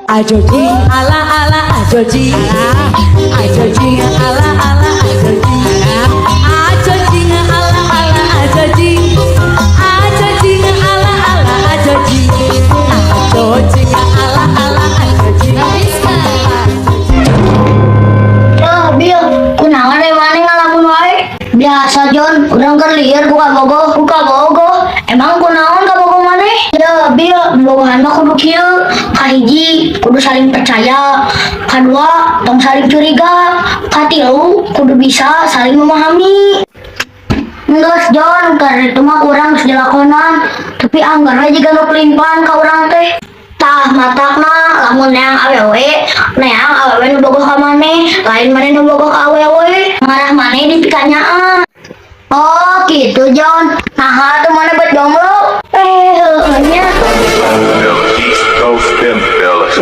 Ajoji ala ala ajoji ajoji ala ala ajoji ajoji ala ala ajoji ajoji ala ala ajoji ajoji ala ala ajoji. Bil, kunangan dari mana ngalamun wae? Biasa John, urang keur lieur ku kabogo. Emang kunaon kabogo maneh? Ya, Bil, bogohan mah kudu kieu. Kahiji, kudu saling percaya. Kadua, tong saling curiga. Katilu, kudu bisa saling memahami. Enggeus John, karena itu mah urang geus dilakonan. Tapi anggarna jiga nu pelimpan ka urang teh. Tah matakna lamun neang awewe nu bogoh ka maneh, lain maneh nu bogoh ka awewe, marah maneh dipikanyaan. Oh gitu John, nah tuh mana buat jomblo? Nya